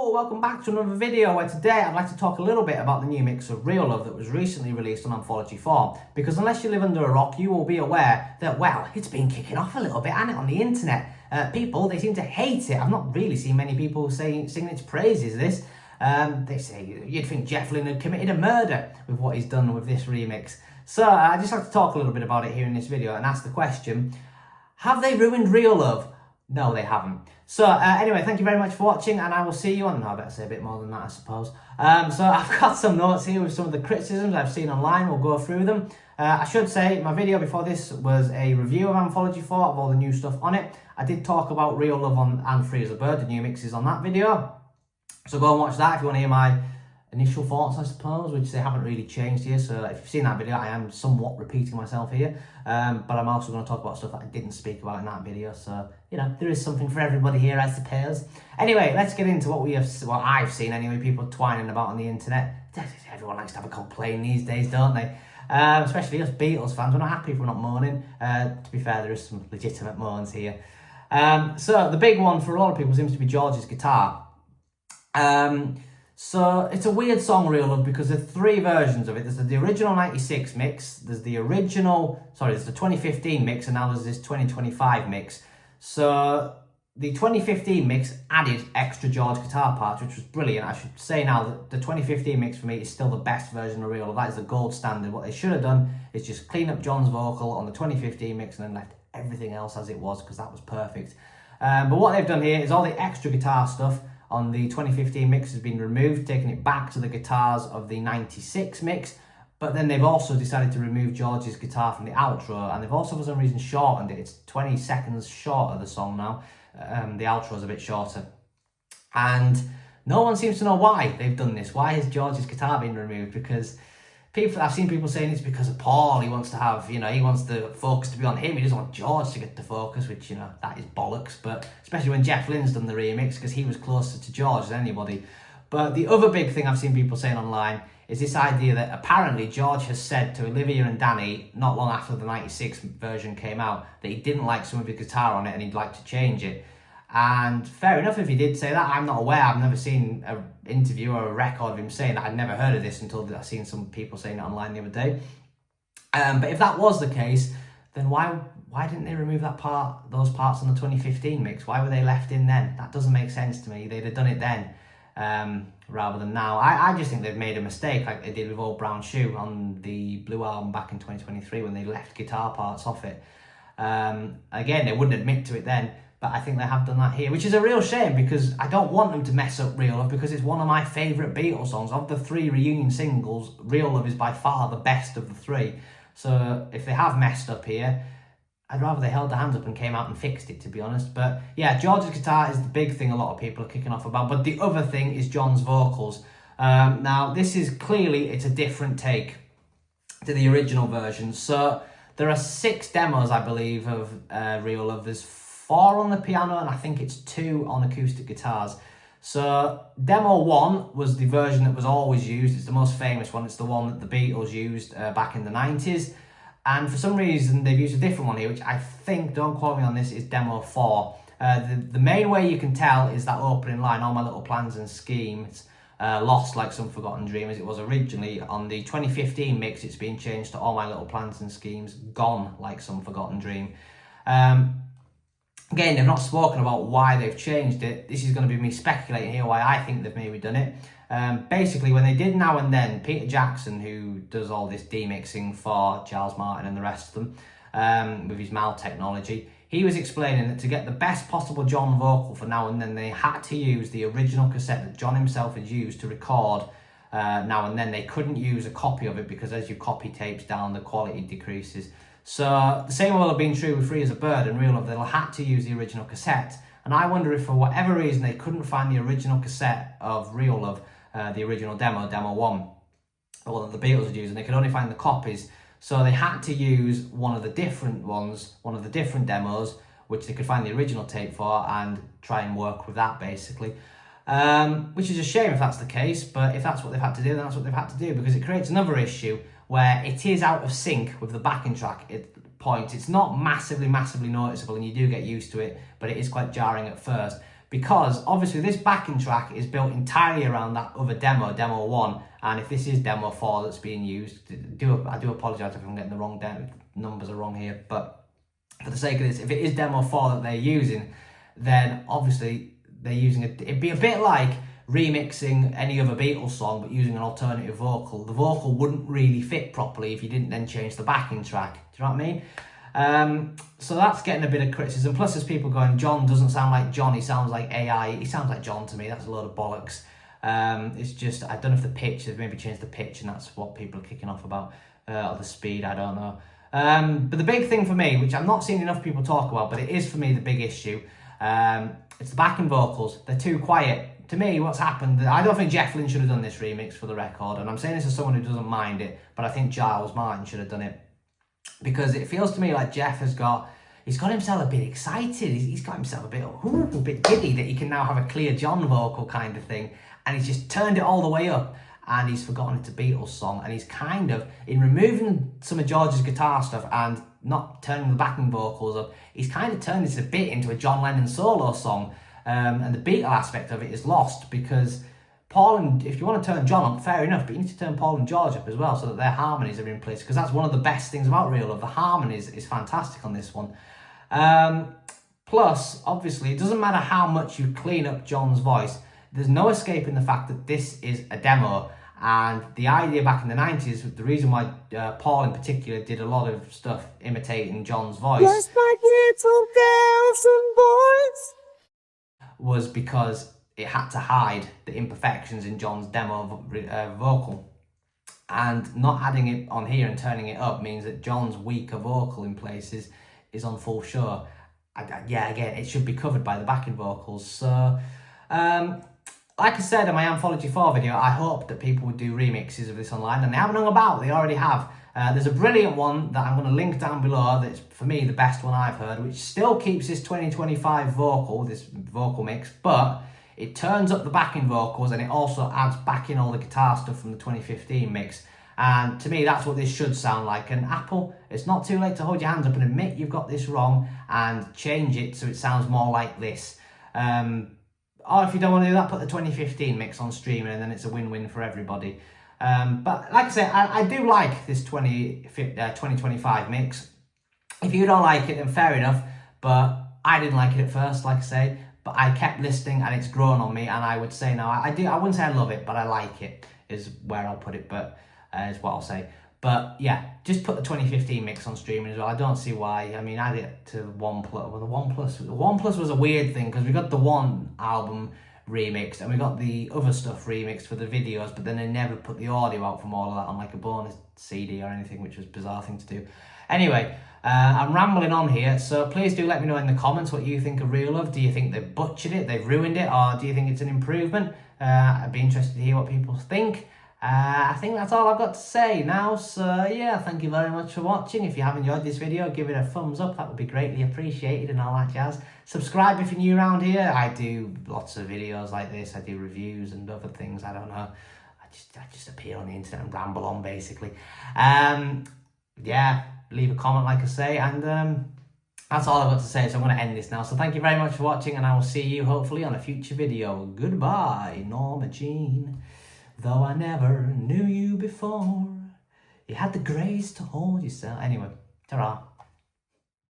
Hello, welcome back to another video where today I'd like to talk a little bit about the new mix of Real Love that was recently released on Anthology 4. Because unless you live under a rock, you will be aware that, well, it's been kicking off a little bit, hasn't it, on the internet. People, they seem to hate it. I've not really seen many people singing its praises, this. They say you'd think Jeff Lynne had committed a murder with what he's done with this remix. So I'd just like to talk a little bit about it here in this video and ask the question, have they ruined Real Love? No, they haven't. So anyway, thank you very much for watching, and I will see you on... No, I better say a bit more than that, I suppose. So I've got some notes here with some of the criticisms I've seen online. We'll go through them. I should say my video before this was a review of Anthology 4, of all the new stuff on it. I did talk about Real Love on and Free as a Bird, the new mixes on that video. So go and watch that if you want to hear my initial thoughts, I suppose, which they haven't really changed here. So if you've seen that video, I am somewhat repeating myself here. But I'm also going to talk about stuff that I didn't speak about in that video. So, you know, there is something for everybody here, I suppose. Anyway, let's get into what I've seen anyway, people twining about on the internet. Everyone likes to have a complaint these days, don't they? Especially us Beatles fans. We're not happy if we're not moaning. To be fair, there is some legitimate moans here. So the big one for a lot of people seems to be George's guitar. So it's a weird song, Real Love, because there's three versions of it. There's the original 96 mix, there's the 2015 mix, and now there's this 2025 mix. So the 2015 mix added extra George guitar parts, which was brilliant. I should say now that the 2015 mix for me is still the best version of Real Love. That is the gold standard. What they should have done is just clean up John's vocal on the 2015 mix and then left everything else as it was, because that was perfect. But what they've done here is all the extra guitar stuff on the 2015 mix has been removed, taking it back to the guitars of the 96 mix. But then they've also decided to remove George's guitar from the outro, and they've also for some reason shortened it. It's 20 seconds shorter, the song now. The outro is a bit shorter. And no one seems to know why they've done this. Why has George's guitar been removed? Because I've seen people saying it's because of Paul. He wants to have, he wants the focus to be on him. He doesn't want George to get the focus, which, that is bollocks. But especially when Jeff Lynne's done the remix, because he was closer to George than anybody. But the other big thing I've seen people saying online is this idea that apparently George has said to Olivia and Danny, not long after the 96 version came out, that he didn't like some of his guitar on it and he'd like to change it. And fair enough if he did say that. I'm not aware. I've never seen an interview or a record of him saying that. I'd never heard of this until I've seen some people saying it online the other day. But if that was the case, then why didn't they remove those parts on the 2015 mix? Why were they left in then? That doesn't make sense to me. They'd have done it then rather than now. I just think they've made a mistake like they did with Old Brown Shoe on the Blue album back in 2023 when they left guitar parts off it. Again, they wouldn't admit to it then. But I think they have done that here, which is a real shame because I don't want them to mess up Real Love because it's one of my favourite Beatles songs. Of the three reunion singles, Real Love is by far the best of the three. So if they have messed up here, I'd rather they held their hands up and came out and fixed it, to be honest. But yeah, George's guitar is the big thing a lot of people are kicking off about. But the other thing is John's vocals. Now, this is clearly, it's a different take to the original version. So there are 6 demos, I believe, of Real Love. There's 4 on the piano, and I think it's 2 on acoustic guitars. So demo 1 was the version that was always used. It's the most famous one. It's the one that the Beatles used back in the 90s. And for some reason, they've used a different one here, which I think, don't quote me on this, is demo 4. The main way you can tell is that opening line, all my little plans and schemes, lost like some forgotten dream, as it was originally. On the 2015 mix, it's been changed to all my little plans and schemes, gone like some forgotten dream. Again, they've not spoken about why they've changed it. This is going to be me speculating here why I think they've maybe done it. Basically, when they did Now and Then, Peter Jackson, who does all this demixing for Charles Martin and the rest of them, with his Mal technology, he was explaining that to get the best possible John vocal for Now and Then, they had to use the original cassette that John himself had used to record Now and Then. They couldn't use a copy of it because as you copy tapes down, the quality decreases. So the same will have been true with Free as a Bird and Real Love. They'll have to use the original cassette. And I wonder if for whatever reason they couldn't find the original cassette of Real Love, the original demo 1, or that the Beatles had used, and they could only find the copies. So they had to use one of the different ones, one of the different demos, which they could find the original tape for and try and work with that basically. Which is a shame if that's the case, but if that's what they've had to do, then that's what they've had to do, because it creates another issue where it is out of sync with the backing track point. It's not massively noticeable and you do get used to it, but it is quite jarring at first. because obviously this backing track is built entirely around that other demo, demo 1, and if this is demo 4 that's being used, I do apologise if I'm getting the wrong numbers are wrong here, but for the sake of this, if it is demo 4 that they're using, then obviously they're using it'd be a bit like remixing any other Beatles song but using an alternative vocal. The vocal wouldn't really fit properly if you didn't then change the backing track. Do you know what I mean? So that's getting a bit of criticism. Plus there's people going, John doesn't sound like John, he sounds like AI. He sounds like John to me. That's a load of bollocks. It's just, I don't know if the pitch, they've maybe changed the pitch and that's what people are kicking off about, or the speed, I don't know. But the big thing for me, which I'm not seeing enough people talk about, but it is for me the big issue, it's the backing vocals. They're too quiet. To me, what's happened, I don't think Jeff Lynne should have done this remix for the record, and I'm saying this as someone who doesn't mind it, but I think Giles Martin should have done it. Because it feels to me like Jeff he's got himself a bit excited. He's got himself a bit giddy that he can now have a clear John vocal kind of thing, and he's just turned it all the way up, and he's forgotten it's a Beatles song, and he's kind of, in removing some of George's guitar stuff and not turning the backing vocals up, he's kind of turned this a bit into a John Lennon solo song, and the Beatle aspect of it is lost, because Paul and, if you want to turn John up, fair enough, but you need to turn Paul and George up as well so that their harmonies are in place, because that's one of the best things about Real Love. The harmonies is fantastic on this one. Plus, obviously, it doesn't matter how much you clean up John's voice, there's no escaping the fact that this is a demo, and the idea back in the 90s, the reason why Paul in particular did a lot of stuff imitating John's voice was because it had to hide the imperfections in John's demo vocal. And not adding it on here and turning it up means that John's weaker vocal in places is on full show. Yeah, again, it should be covered by the backing vocals. So, like I said in my Anthology 4 video, I hope that people would do remixes of this online, and they haven't hung about, they already have. There's a brilliant one that I'm going to link down below that's, for me, the best one I've heard, which still keeps this 2025 vocal, this vocal mix, but it turns up the backing vocals and it also adds back in all the guitar stuff from the 2015 mix. And to me, that's what this should sound like. And Apple, it's not too late to hold your hands up and admit you've got this wrong and change it so it sounds more like this. Or if you don't want to do that, put the 2015 mix on streaming and then it's a win-win for everybody. But like I say, I do like this 2025 mix. If you don't like it, then fair enough. But I didn't like it at first, like I say. But I kept listening and it's grown on me. And I would say now, I wouldn't say I love it, but I like it, is where I'll put it. But is what I'll say. But yeah, just put the 2015 mix on streaming as well. I don't see why. I mean, add it to OnePlus. Well, the OnePlus was a weird thing because we got the One album remixed and we got the other stuff remixed for the videos, but then they never put the audio out from all of that on like a bonus CD or anything, which was a bizarre thing to do. Anyway, I'm rambling on here, so please do let me know in the comments what you think of Real Love. Do you think they've butchered it, they've ruined it, or do you think it's an improvement? I'd be interested to hear what people think. I think that's all I've got to say now, so yeah, thank you very much for watching. If you have enjoyed this video, give it a thumbs up, that would be greatly appreciated and all that jazz. Subscribe if you're new around here. I do lots of videos like this, I do reviews and other things, I don't know. I just appear on the internet and ramble on basically. Yeah, leave a comment like I say, and that's all I've got to say, so I'm going to end this now. So thank you very much for watching, and I will see you hopefully on a future video. Goodbye, Norma Jean. Though I never knew you before, you had the grace to hold yourself. Anyway, ta-ra.